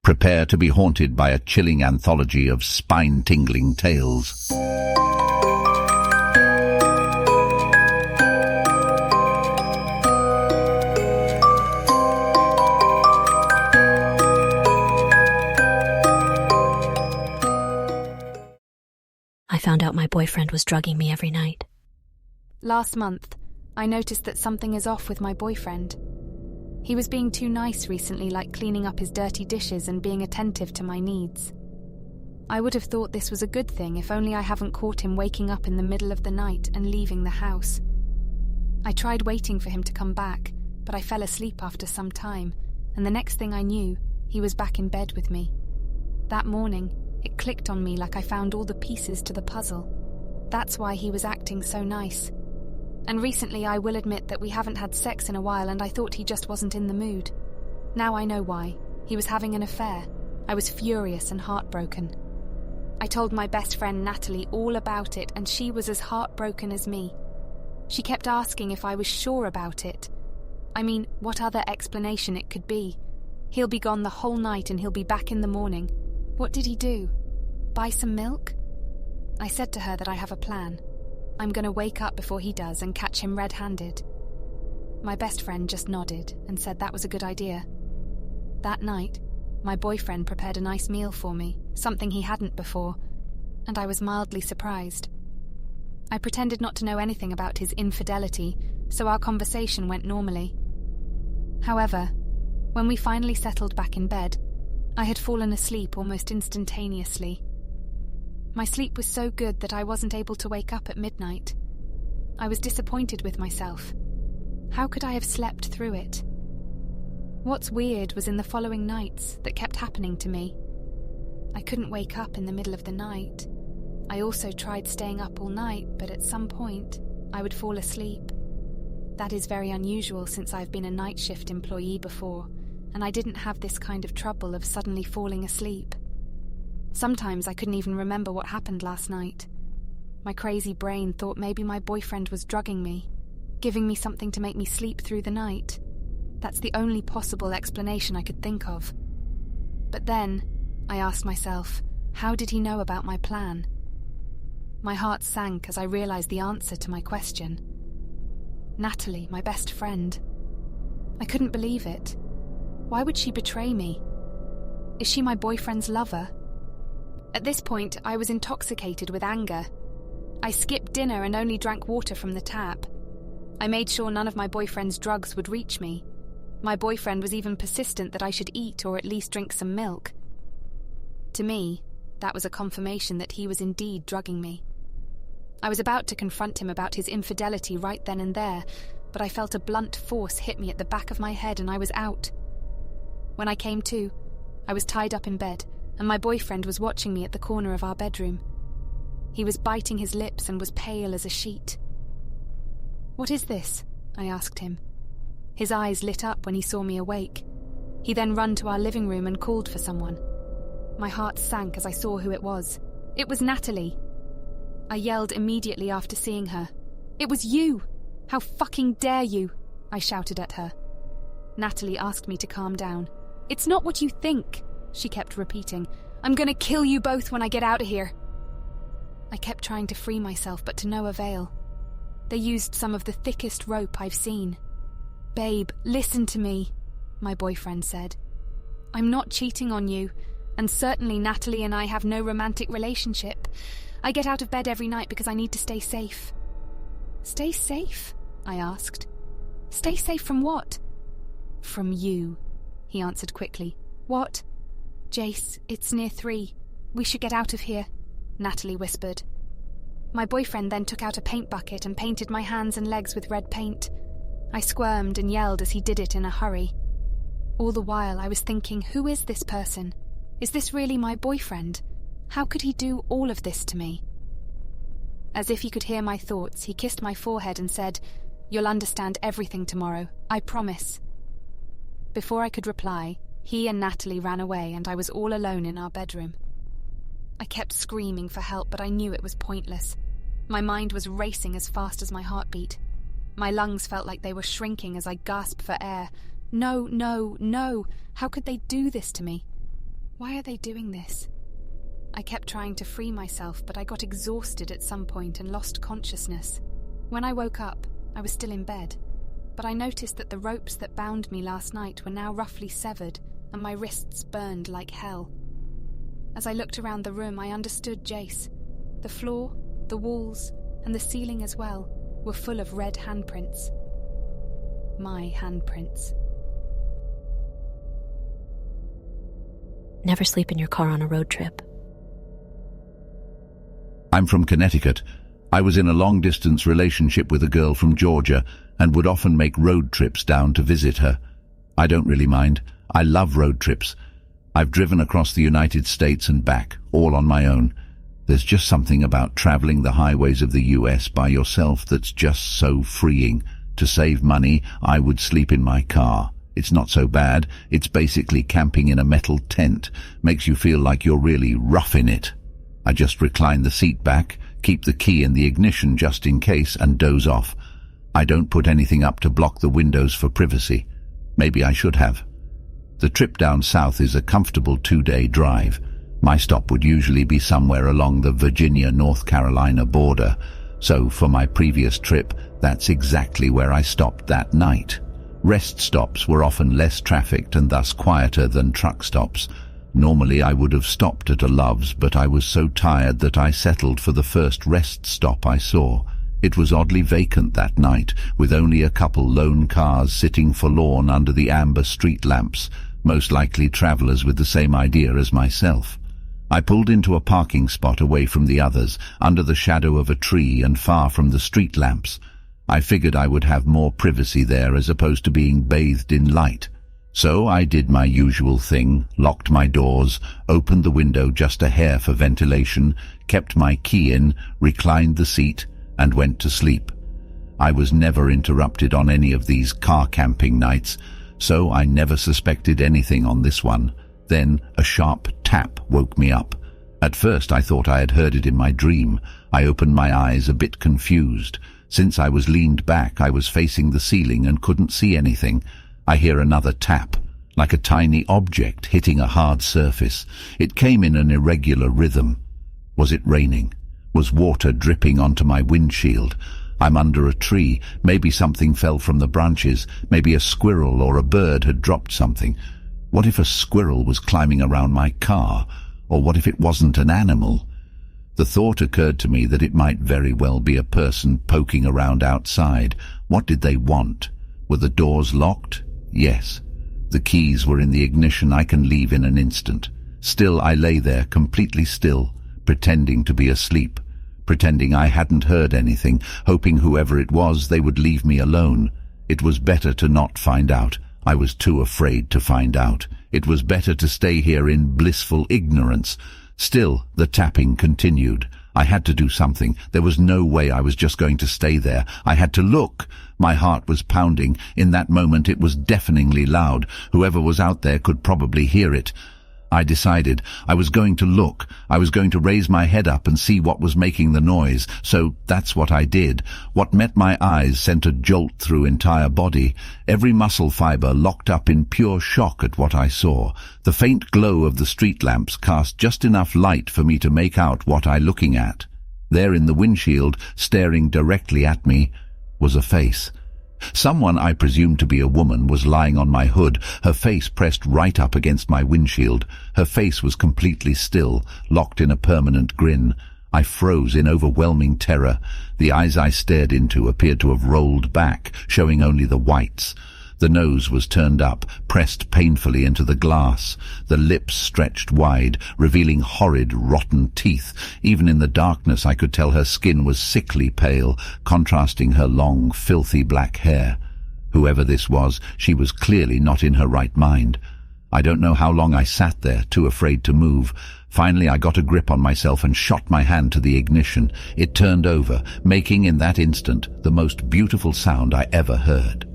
Prepare to be haunted by a chilling anthology of spine-tingling tales. I found out my boyfriend was drugging me every night. Last month, I noticed that something is off with my boyfriend. He was being too nice recently, like cleaning up his dirty dishes and being attentive to my needs. I would have thought this was a good thing if only I haven't caught him waking up in the middle of the night and leaving the house. I tried waiting for him to come back, but I fell asleep after some time, and the next thing I knew, he was back in bed with me. That morning, it clicked on me like I found all the pieces to the puzzle. That's why he was acting so nice. And recently I will admit that we haven't had sex in a while and I thought he just wasn't in the mood. Now I know why. He was having an affair. I was furious and heartbroken. I told my best friend Natalie all about it and she was as heartbroken as me. She kept asking if I was sure about it. I mean, what other explanation it could be? He'll be gone the whole night and he'll be back in the morning. What did he do? Buy some milk? I said to her that I have a plan. I'm going to wake up before he does and catch him red-handed. My best friend just nodded and said that was a good idea. That night, my boyfriend prepared a nice meal for me, something he hadn't before, and I was mildly surprised. I pretended not to know anything about his infidelity, so our conversation went normally. However, when we finally settled back in bed, I had fallen asleep almost instantaneously. My sleep was so good that I wasn't able to wake up at midnight. I was disappointed with myself. How could I have slept through it? What's weird was in the following nights that kept happening to me. I couldn't wake up in the middle of the night. I also tried staying up all night, but at some point, I would fall asleep. That is very unusual since I've been a night shift employee before, and I didn't have this kind of trouble of suddenly falling asleep. Sometimes I couldn't even remember what happened last night. My crazy brain thought maybe my boyfriend was drugging me, giving me something to make me sleep through the night. That's the only possible explanation I could think of. But then, I asked myself, how did he know about my plan? My heart sank as I realized the answer to my question. Natalie, my best friend. I couldn't believe it. Why would she betray me? Is she my boyfriend's lover? At this point, I was intoxicated with anger. I skipped dinner and only drank water from the tap. I made sure none of my boyfriend's drugs would reach me. My boyfriend was even persistent that I should eat or at least drink some milk. To me, that was a confirmation that he was indeed drugging me. I was about to confront him about his infidelity right then and there, but I felt a blunt force hit me at the back of my head and I was out. When I came to, I was tied up in bed, and my boyfriend was watching me at the corner of our bedroom. He was biting his lips and was pale as a sheet. "What is this?" I asked him. His eyes lit up when he saw me awake. He then ran to our living room and called for someone. My heart sank as I saw who it was. It was Natalie. I yelled immediately after seeing her. "It was you! How fucking dare you!" I shouted at her. Natalie asked me to calm down. "It's not what you think," she kept repeating. "I'm gonna kill you both when I get out of here." I kept trying to free myself, but to no avail. They used some of the thickest rope I've seen. "Babe, listen to me," my boyfriend said. "I'm not cheating on you, and certainly Natalie and I have no romantic relationship. I get out of bed every night because I need to stay safe." "Stay safe?" I asked. "Stay safe from what?" "From you," he answered quickly. "What?" "Jace, it's near 3. We should get out of here," Natalie whispered. My boyfriend then took out a paint bucket and painted my hands and legs with red paint. I squirmed and yelled as he did it in a hurry. All the while I was thinking, who is this person? Is this really my boyfriend? How could he do all of this to me? As if he could hear my thoughts, he kissed my forehead and said, "You'll understand everything tomorrow, I promise." Before I could reply, he and Natalie ran away and I was all alone in our bedroom. I kept screaming for help, but I knew it was pointless. My mind was racing as fast as my heartbeat. My lungs felt like they were shrinking as I gasped for air. No, no, no! How could they do this to me? Why are they doing this? I kept trying to free myself, but I got exhausted at some point and lost consciousness. When I woke up, I was still in bed, but I noticed that the ropes that bound me last night were now roughly severed, and my wrists burned like hell. As I looked around the room, I understood Jace. The floor, the walls, and the ceiling as well were full of red handprints. My handprints. Never sleep in your car on a road trip. I'm from Connecticut. I was in a long-distance relationship with a girl from Georgia and would often make road trips down to visit her. I don't really mind. I love road trips. I've driven across the United States and back, all on my own. There's just something about traveling the highways of the US by yourself that's just so freeing. To save money, I would sleep in my car. It's not so bad. It's basically camping in a metal tent. Makes you feel like you're really rough in it. I just recline the seat back, keep the key in the ignition just in case, and doze off. I don't put anything up to block the windows for privacy. Maybe I should have. The trip down south is a comfortable 2-day drive. My stop would usually be somewhere along the Virginia-North Carolina border, so for my previous trip, that's exactly where I stopped that night. Rest stops were often less trafficked and thus quieter than truck stops. Normally I would have stopped at a Love's, but I was so tired that I settled for the first rest stop I saw. It was oddly vacant that night, with only a couple lone cars sitting forlorn under the amber street lamps, most likely travelers with the same idea as myself. I pulled into a parking spot away from the others, under the shadow of a tree and far from the street lamps. I figured I would have more privacy there as opposed to being bathed in light. So I did my usual thing, locked my doors, opened the window just a hair for ventilation, kept my key in, reclined the seat, and went to sleep. I was never interrupted on any of these car camping nights, so I never suspected anything on this one. Then a sharp tap woke me up. At first I thought I had heard it in my dream. I opened my eyes a bit confused. Since I was leaned back, I was facing the ceiling and couldn't see anything. I hear another tap, like a tiny object hitting a hard surface. It came in an irregular rhythm. Was it raining? Was water dripping onto my windshield? I'm under a tree. Maybe something fell from the branches. Maybe a squirrel or a bird had dropped something. What if a squirrel was climbing around my car? Or what if it wasn't an animal? The thought occurred to me that it might very well be a person poking around outside. What did they want? Were the doors locked? Yes. The keys were in the ignition. I can leave in an instant. Still, I lay there, completely still, pretending to be asleep, pretending I hadn't heard anything, hoping whoever it was, they would leave me alone. It was better to not find out. I was too afraid to find out. It was better to stay here in blissful ignorance. Still, the tapping continued. I had to do something. There was no way I was just going to stay there. I had to look. My heart was pounding. In that moment it was deafeningly loud. Whoever was out there could probably hear it. I decided I was going to look. I was going to raise my head up and see what was making the noise. So that's what I did. What met my eyes sent a jolt through entire body. Every muscle fiber locked up in pure shock at what I saw. The faint glow of the street lamps cast just enough light for me to make out what I was looking at. There in the windshield, staring directly at me, was a face. Someone I presumed to be a woman was lying on my hood, her face pressed right up against my windshield. Her face was completely still, locked in a permanent grin. I froze in overwhelming terror. The eyes I stared into appeared to have rolled back, showing only the whites. The nose was turned up, pressed painfully into the glass. The lips stretched wide, revealing horrid, rotten teeth. Even in the darkness I could tell her skin was sickly pale, contrasting her long, filthy black hair. Whoever this was, she was clearly not in her right mind. I don't know how long I sat there, too afraid to move. Finally I got a grip on myself and shot my hand to the ignition. It turned over, making in that instant the most beautiful sound I ever heard.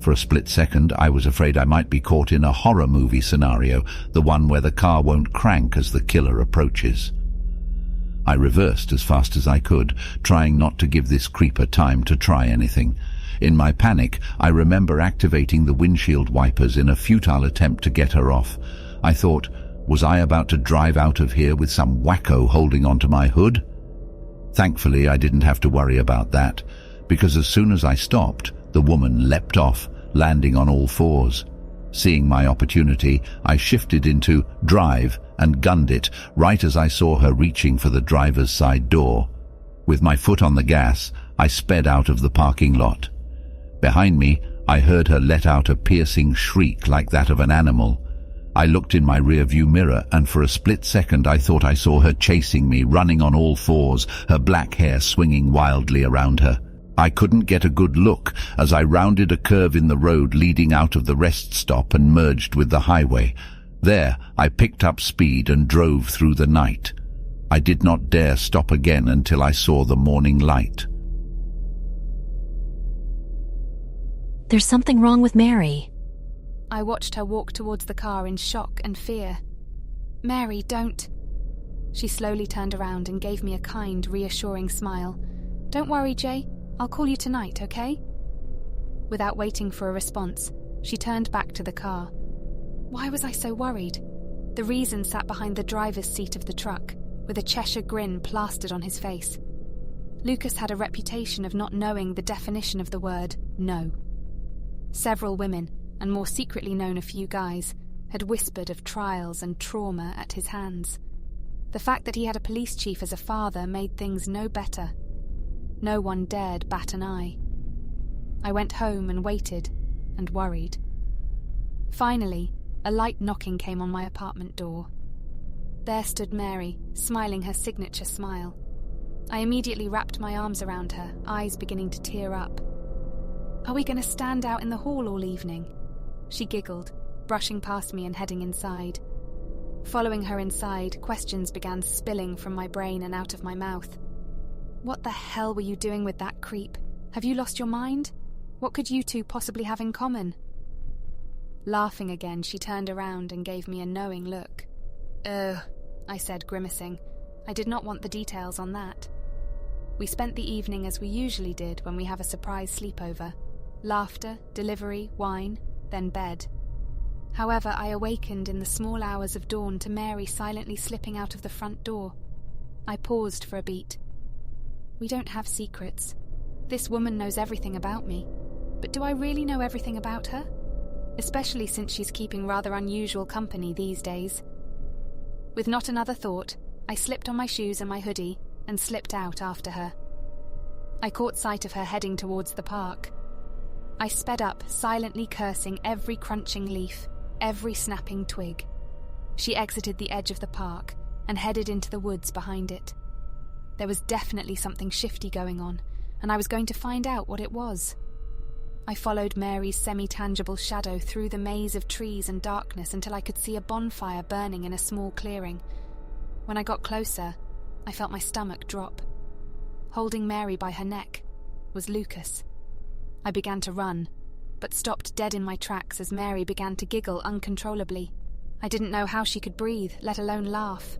For a split second, I was afraid I might be caught in a horror movie scenario, the one where the car won't crank as the killer approaches. I reversed as fast as I could, trying not to give this creeper time to try anything. In my panic, I remember activating the windshield wipers in a futile attempt to get her off. I thought, Was I about to drive out of here with some wacko holding onto my hood? Thankfully, I didn't have to worry about that, because as soon as I stopped, the woman leapt off, landing on all fours. Seeing my opportunity, I shifted into drive and gunned it right as I saw her reaching for the driver's side door. With my foot on the gas, I sped out of the parking lot. Behind me, I heard her let out a piercing shriek like that of an animal. I looked in my rearview mirror, and for a split second I thought I saw her chasing me, running on all fours, her black hair swinging wildly around her. I couldn't get a good look as I rounded a curve in the road leading out of the rest stop and merged with the highway. There, I picked up speed and drove through the night. I did not dare stop again until I saw the morning light. There's something wrong with Mary. I watched her walk towards the car in shock and fear. Mary, don't. She slowly turned around and gave me a kind, reassuring smile. Don't worry, Jay. I'll call you tonight, okay? Without waiting for a response, she turned back to the car. Why was I so worried? The reason sat behind the driver's seat of the truck, with a Cheshire grin plastered on his face. Lucas had a reputation of not knowing the definition of the word no. Several women, and more secretly known a few guys, had whispered of trials and trauma at his hands. The fact that he had a police chief as a father made things no better. No one dared bat an eye. I went home and waited, and worried. Finally, a light knocking came on my apartment door. There stood Mary, smiling her signature smile. I immediately wrapped my arms around her, eyes beginning to tear up. Are we going to stand out in the hall all evening? She giggled, brushing past me and heading inside. Following her inside, questions began spilling from my brain and out of my mouth. What the hell were you doing with that creep? Have you lost your mind? What could you two possibly have in common? Laughing again, she turned around and gave me a knowing look. Ugh, I said, grimacing. I did not want the details on that. We spent the evening as we usually did when we have a surprise sleepover. Laughter, delivery, wine, then bed. However, I awakened in the small hours of dawn to Mary silently slipping out of the front door. I paused for a beat. We don't have secrets. This woman knows everything about me. But do I really know everything about her? Especially since she's keeping rather unusual company these days. With not another thought, I slipped on my shoes and my hoodie and slipped out after her. I caught sight of her heading towards the park. I sped up, silently cursing every crunching leaf, every snapping twig. She exited the edge of the park and headed into the woods behind it. There was definitely something shifty going on, and I was going to find out what it was. I followed Mary's semi-tangible shadow through the maze of trees and darkness until I could see a bonfire burning in a small clearing. When I got closer, I felt my stomach drop. Holding Mary by her neck was Lucas. I began to run, but stopped dead in my tracks as Mary began to giggle uncontrollably. I didn't know how she could breathe, let alone laugh.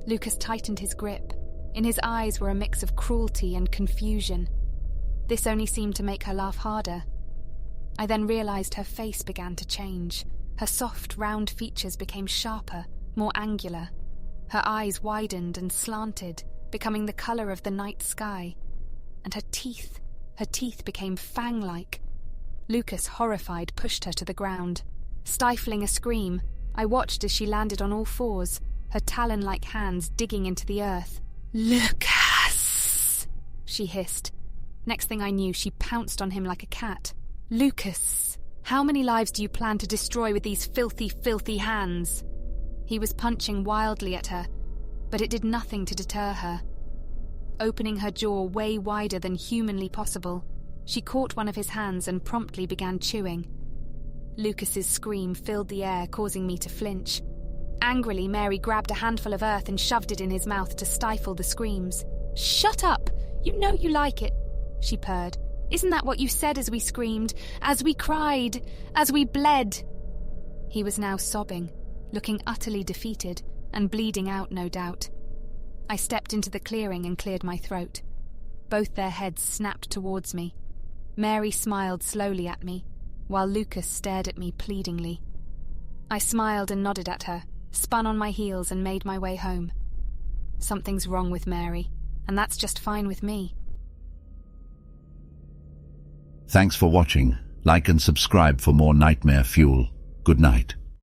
Lucas tightened his grip. In his eyes were a mix of cruelty and confusion. This only seemed to make her laugh harder. I then realized her face began to change. Her soft, round features became sharper, more angular. Her eyes widened and slanted, becoming the color of the night sky. And her teeth became fang-like. Lucas, horrified, pushed her to the ground. Stifling a scream, I watched as she landed on all fours, her talon-like hands digging into the earth. "Lucas!" she hissed. Next thing I knew, she pounced on him like a cat. "Lucas, how many lives do you plan to destroy with these filthy, filthy hands?" He was punching wildly at her, but it did nothing to deter her. Opening her jaw way wider than humanly possible, she caught one of his hands and promptly began chewing. Lucas's scream filled the air, causing me to flinch. Angrily, Mary grabbed a handful of earth and shoved it in his mouth to stifle the screams. "Shut up! You know you like it," she purred. "Isn't that what you said as we screamed, as we cried, as we bled?" He was now sobbing, looking utterly defeated, and bleeding out, no doubt. I stepped into the clearing and cleared my throat. Both their heads snapped towards me. Mary smiled slowly at me, while Lucas stared at me pleadingly. I smiled and nodded at her, spun on my heels and made my way home. Something's wrong with Mary, and that's just fine with me. Thanks for watching. Like and subscribe for more nightmare fuel. Good night.